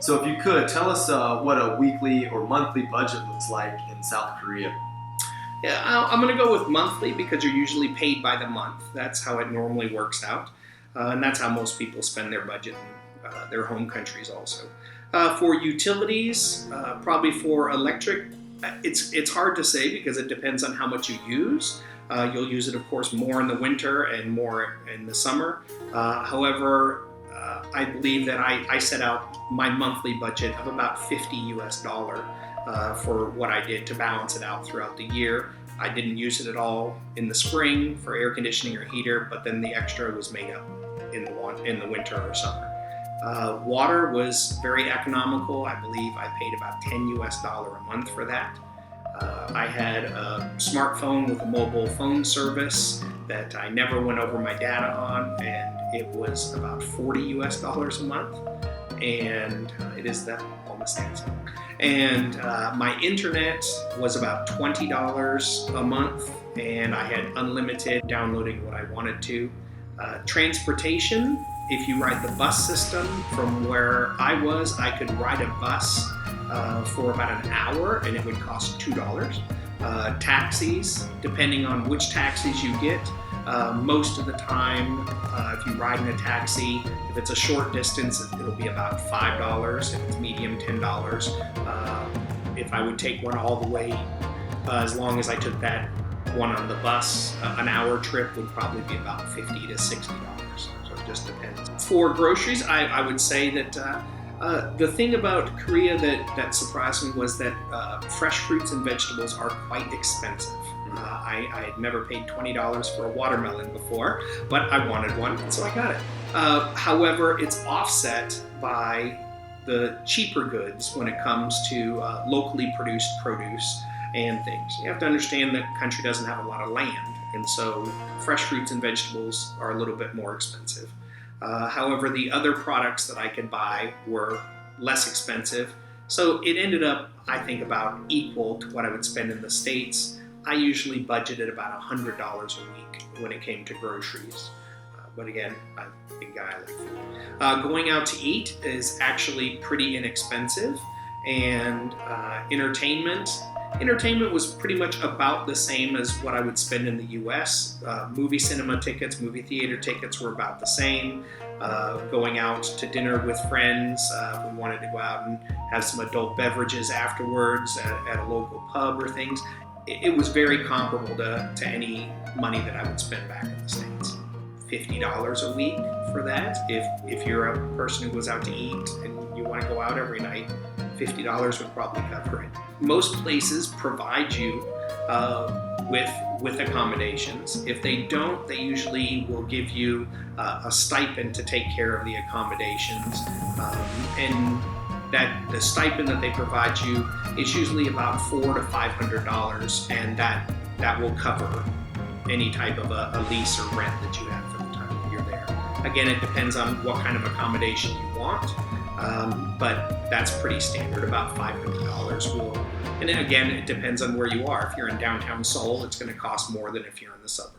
So if you could, tell us what a weekly or monthly budget looks like in South Korea. Yeah, I'm going to go with monthly because you're usually paid by the month. That's how it normally works out. And that's how most people spend their budget in their home countries also. For utilities, probably for electric, it's hard to say because it depends on how much you use. You'll use it, of course, more in the winter and more in the summer. However, I believe that I set out my monthly budget of about $50 for what I did to balance it out throughout the year. I didn't use it at all in the spring for air conditioning or heater, but then the extra was made up in the winter or summer. Water was very economical. I believe I paid about $10 a month for that. I had a smartphone with a mobile phone service that I never went over my data on, and it was about $40 a month. And it is that almost Samsung. And my internet was about $20 a month, and I had unlimited downloading what I wanted to. Transportation, if you ride the bus system from where I was, I could ride a bus for about an hour and it would cost $2. Taxis, depending on which taxis you get, most of the time, if you ride in a taxi, if it's a short distance, it'll be about $5. If it's medium, $10. If I would take one all the way, as long as I took that one on the bus, an hour trip would probably be about $50 to $60. So it just depends. For groceries, I would say that the thing about Korea that surprised me was that fresh fruits and vegetables are quite expensive. I had never paid $20 for a watermelon before, but I wanted one, so I got it. However, it's offset by the cheaper goods when it comes to locally produced produce and things. You have to understand that the country doesn't have a lot of land, and so fresh fruits and vegetables are a little bit more expensive. However, the other products that I could buy were less expensive, so it ended up, I think, about equal to what I would spend in the States. I usually budgeted about $100 a week when it came to groceries. But again, I'm a big guy, I like food. Going out to eat is actually pretty inexpensive, and entertainment was pretty much about the same as what I would spend in the US. Movie cinema tickets, movie theater tickets were about the same. Going out to dinner with friends, we wanted to go out and have some adult beverages afterwards at a local pub or things. It was very comparable to any money that I would spend back in the States. $50 a week for that. If you're a person who goes out to eat and you want to go out every night, $50 would probably cover it. Most places provide you with accommodations. If they don't, they usually will give you a stipend to take care of the accommodations, and that the stipend that they provide you is usually about $400 to $500, and that will cover any type of a lease or rent that you have for the time that you're there. Again, it depends on what kind of accommodation you want, but that's pretty standard, about $500 will. And then again, it depends on where you are. If you're in downtown Seoul, it's going to cost more than if you're in the suburbs.